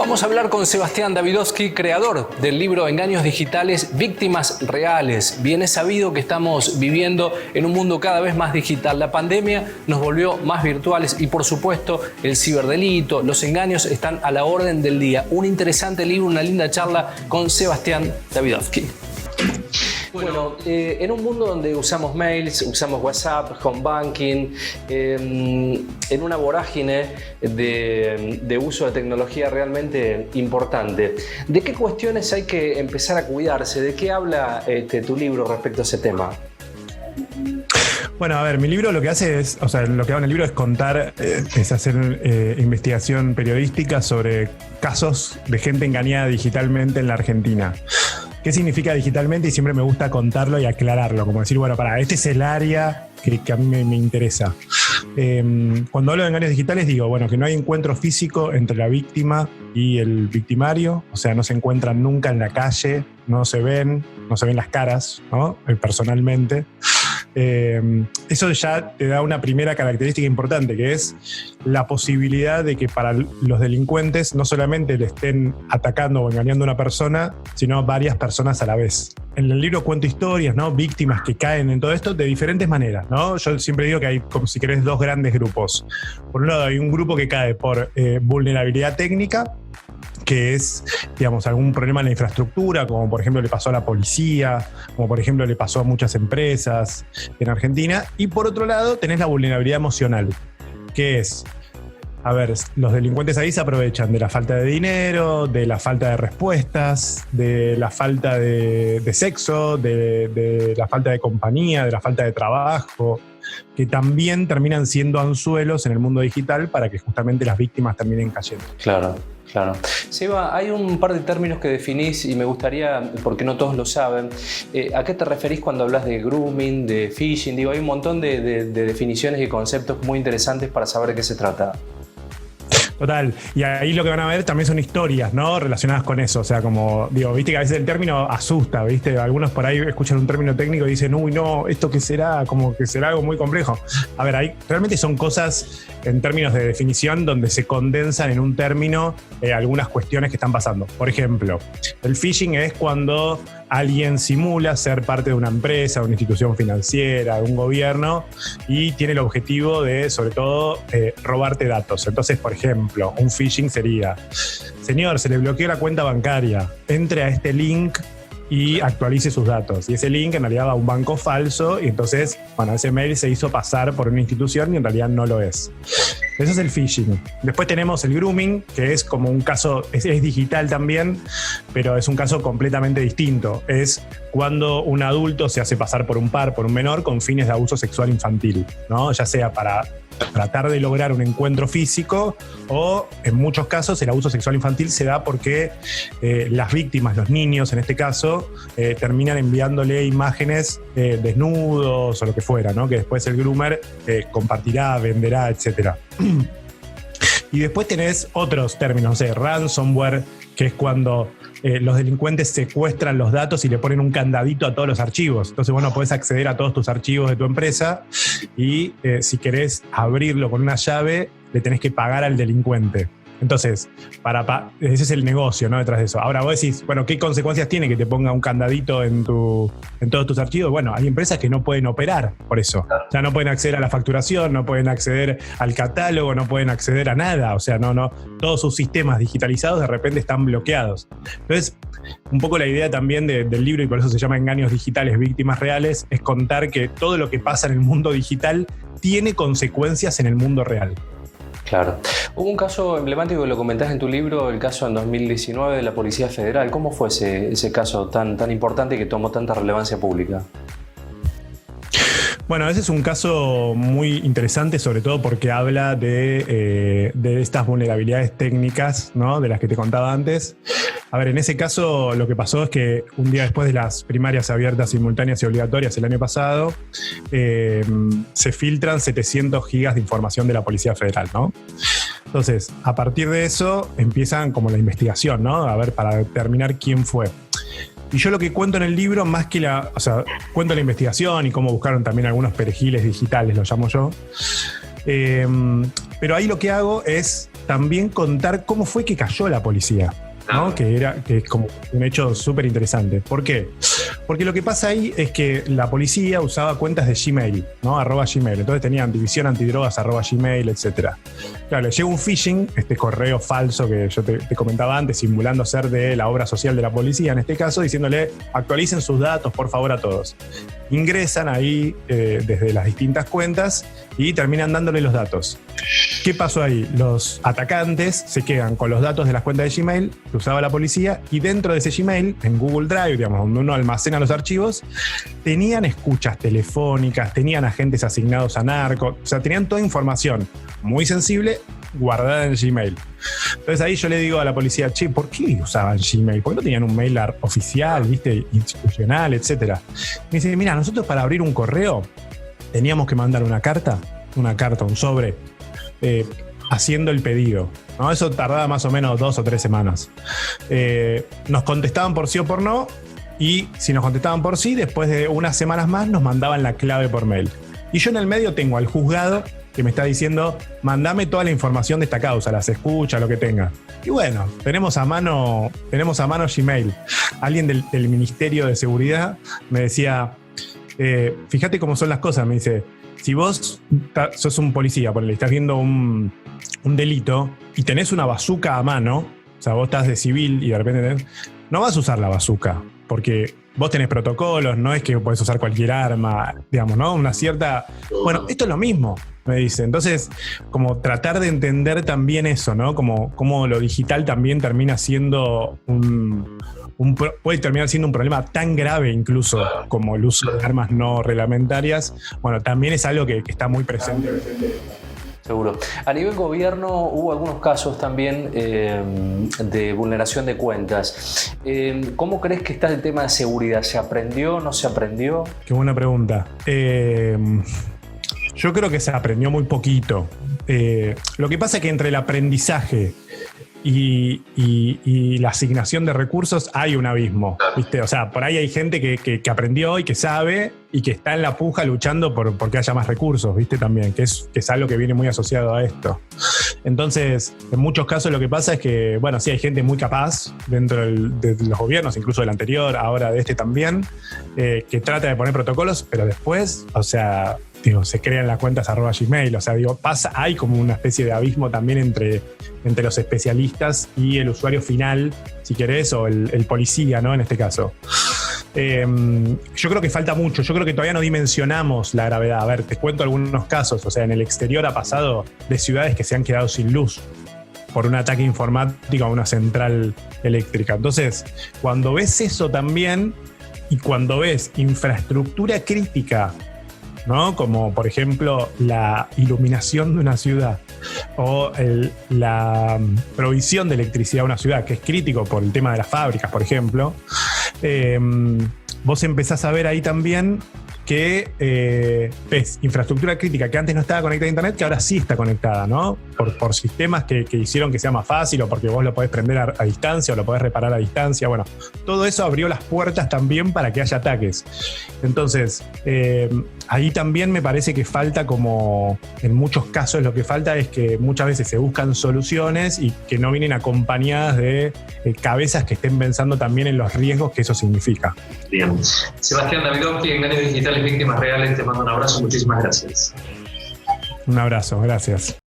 Vamos a hablar con Sebastián Davidovsky, creador del libro Engaños Digitales, Víctimas Reales. Bien es sabido que estamos viviendo en un mundo cada vez más digital. La pandemia nos volvió más virtuales y, por supuesto, el ciberdelito, los engaños están a la orden del día. Un interesante libro, una linda charla con Sebastián Davidovsky. Bueno, en un mundo donde usamos mails, usamos WhatsApp, home banking, en una vorágine de uso de tecnología realmente importante, ¿de qué cuestiones hay que empezar a cuidarse? ¿De qué habla tu libro respecto a ese tema? Bueno, a ver, mi libro lo que hace es, lo que hago en el libro es contar, es hacer investigación periodística sobre casos de gente engañada digitalmente en la Argentina. ¿Qué significa digitalmente? Y siempre me gusta contarlo y aclararlo, como decir, bueno, este es el área que a mí me interesa. Cuando hablo de engaños digitales digo, bueno, que no hay encuentro físico entre la víctima y el victimario, o sea, no se encuentran nunca en la calle, no se ven las caras, ¿no? Personalmente. Eso ya te da una primera característica importante, que es la posibilidad de que para los delincuentes no solamente le estén atacando o engañando a una persona, sino varias personas a la vez. En el libro cuento historias, ¿no? Víctimas que caen en todo esto de diferentes maneras, ¿no? Yo siempre digo que hay, como si querés, dos grandes grupos. Por un lado hay un grupo que cae por vulnerabilidad técnica, que es, digamos, algún problema en la infraestructura, como por ejemplo le pasó a la policía, como por ejemplo le pasó a muchas empresas en Argentina. Y por otro lado tenés la vulnerabilidad emocional, que es, los delincuentes ahí se aprovechan de la falta de dinero, de la falta de respuestas, de la falta de sexo, de la falta de compañía, de la falta de trabajo, que también terminan siendo anzuelos en el mundo digital para que justamente las víctimas terminen cayendo. Claro. Seba, hay un par de términos que definís y me gustaría, porque no todos lo saben, ¿a qué te referís cuando hablas de grooming, de phishing? Digo, hay un montón de definiciones y conceptos muy interesantes para saber de qué se trata. Total, y ahí lo que van a ver también son historias, ¿no? Relacionadas con eso, o sea, como, digo, viste que a veces el término asusta, viste, algunos por ahí escuchan un término técnico y dicen, uy, no, ¿esto qué será? Como que será algo muy complejo. A ver, ahí realmente son cosas en términos de definición donde se condensan en un término algunas cuestiones que están pasando. Por ejemplo, el phishing es cuando alguien simula ser parte de una empresa, de una institución financiera, de un gobierno y tiene el objetivo de, sobre todo, robarte datos. Entonces, por ejemplo, un phishing sería: señor, se le bloqueó la cuenta bancaria, entre a este link y actualice sus datos. Y ese link en realidad va a un banco falso y entonces, bueno, ese mail se hizo pasar por una institución y en realidad no lo es. Eso es el phishing. Después tenemos el grooming, que es como un caso, es digital también, pero es un caso completamente distinto. Es cuando un adulto se hace pasar por un menor con fines de abuso sexual infantil, ¿no? Ya sea para tratar de lograr un encuentro físico o, en muchos casos, el abuso sexual infantil se da porque las víctimas, los niños en este caso, terminan enviándole imágenes desnudos o lo que fuera, ¿no? Que después el groomer compartirá, venderá, etc. Y después tenés otros términos, ransomware, que es cuando los delincuentes secuestran los datos y le ponen un candadito a todos los archivos. Entonces vos no podés acceder a todos tus archivos de tu empresa y si querés abrirlo con una llave, le tenés que pagar al delincuente. Entonces, ese es el negocio, ¿no? Detrás de eso. Ahora vos decís, bueno, ¿qué consecuencias tiene que te ponga un candadito en todos tus archivos? Bueno, hay empresas que no pueden operar por eso. O sea, no pueden acceder a la facturación, no pueden acceder al catálogo, no pueden acceder a nada. O sea, no, todos sus sistemas digitalizados de repente están bloqueados. Entonces, un poco la idea también del libro, y por eso se llama Engaños Digitales, Víctimas Reales, es contar que todo lo que pasa en el mundo digital tiene consecuencias en el mundo real. Claro. Hubo un caso emblemático que lo comentás en tu libro, el caso en 2019 de la Policía Federal. ¿Cómo fue ese caso tan importante y que tomó tanta relevancia pública? Bueno, ese es un caso muy interesante, sobre todo porque habla de estas vulnerabilidades técnicas, ¿no? De las que te contaba antes. A ver, en ese caso lo que pasó es que un día después de las primarias abiertas, simultáneas y obligatorias el año pasado, se filtran 700 gigas de información de la Policía Federal, ¿no? Entonces, a partir de eso empiezan como la investigación, ¿no? A ver, para determinar quién fue. Y yo lo que cuento en el libro, más que cuento la investigación y cómo buscaron también algunos perejiles digitales, lo llamo yo. Pero ahí lo que hago es también contar cómo fue que cayó la policía, ¿no? Que es como un hecho súper interesante. ¿Por qué? Porque lo que pasa ahí es que la policía usaba cuentas de Gmail, ¿no? @Gmail. Entonces tenían división antidrogas @Gmail, etc. Claro, le llega un phishing, este correo falso que yo te comentaba antes, simulando ser de la obra social de la policía, en este caso, diciéndole actualicen sus datos, por favor, a todos. Ingresan ahí desde las distintas cuentas y terminan dándole los datos. ¿Qué pasó ahí? Los atacantes se quedan con los datos de las cuentas de Gmail que usaba la policía y dentro de ese Gmail, en Google Drive, digamos, donde uno almacena los archivos, tenían escuchas telefónicas, tenían agentes asignados a narcos, o sea, tenían toda información muy sensible guardada en Gmail. Entonces ahí yo le digo a la policía, che, ¿por qué usaban Gmail? ¿Por qué no tenían un mail oficial, viste, institucional, etcétera? Me dice, mira, nosotros para abrir un correo teníamos que mandar una carta, un sobre, haciendo el pedido, ¿no? Eso tardaba más o menos 2 o 3 semanas. Nos contestaban por sí o por no, y si nos contestaban por sí, después de unas semanas más nos mandaban la clave por mail. Y yo en el medio tengo al juzgado que me está diciendo, mandame toda la información de esta causa, las escuchas, lo que tenga. Y bueno, tenemos a mano Gmail. Alguien del Ministerio de Seguridad me decía, fíjate cómo son las cosas, me dice, si vos sos un policía, ponele, estás viendo un delito y tenés una bazuca a mano, o sea, vos estás de civil y de repente no vas a usar la bazuca, porque vos tenés protocolos, no es que podés usar cualquier arma, digamos, ¿no? Una cierta... Bueno, esto es lo mismo, me dice. Entonces, como tratar de entender también eso, ¿no? Como lo digital también termina siendo puede terminar siendo un problema tan grave incluso como el uso de armas no reglamentarias. Bueno, también es algo que está muy presente. Seguro. A nivel gobierno hubo algunos casos también de vulneración de cuentas. ¿Cómo crees que está el tema de seguridad? ¿Se aprendió? ¿No se aprendió? Qué buena pregunta. Yo creo que se aprendió muy poquito. Lo que pasa es que entre el aprendizaje y la asignación de recursos hay un abismo, ¿viste? O sea, por ahí hay gente que aprendió y que sabe y que está en la puja luchando porque haya más recursos, ¿viste? También, que es algo que viene muy asociado a esto. Entonces, en muchos casos lo que pasa es que, bueno, sí hay gente muy capaz dentro de los gobiernos, incluso del anterior, ahora de este también, que trata de poner protocolos, pero después, o sea... Digo, se crean las cuentas @Gmail, o sea, digo, hay como una especie de abismo también entre los especialistas y el usuario final, si querés, o el policía, ¿no? En este caso. Yo creo que falta mucho, yo creo que todavía no dimensionamos la gravedad. A ver, te cuento algunos casos, o sea, en el exterior ha pasado de ciudades que se han quedado sin luz por un ataque informático a una central eléctrica. Entonces, cuando ves eso también, y cuando ves infraestructura crítica, ¿no? Como por ejemplo la iluminación de una ciudad o la provisión de electricidad a una ciudad, que es crítico por el tema de las fábricas, por ejemplo, vos empezás a ver ahí también que ves infraestructura crítica que antes no estaba conectada a internet, que ahora sí está conectada, ¿no? Por sistemas que hicieron que sea más fácil, o porque vos lo podés prender a distancia o lo podés reparar a distancia. Bueno, todo eso abrió las puertas también para que haya ataques. Entonces, ahí también me parece que falta, como en muchos casos lo que falta es que muchas veces se buscan soluciones y que no vienen acompañadas de cabezas que estén pensando también en los riesgos que eso significa. Bien. Sebastián Davidovsky, Engaños Digitales, Víctimas Reales, te mando un abrazo, muchísimas gracias. Un abrazo, gracias.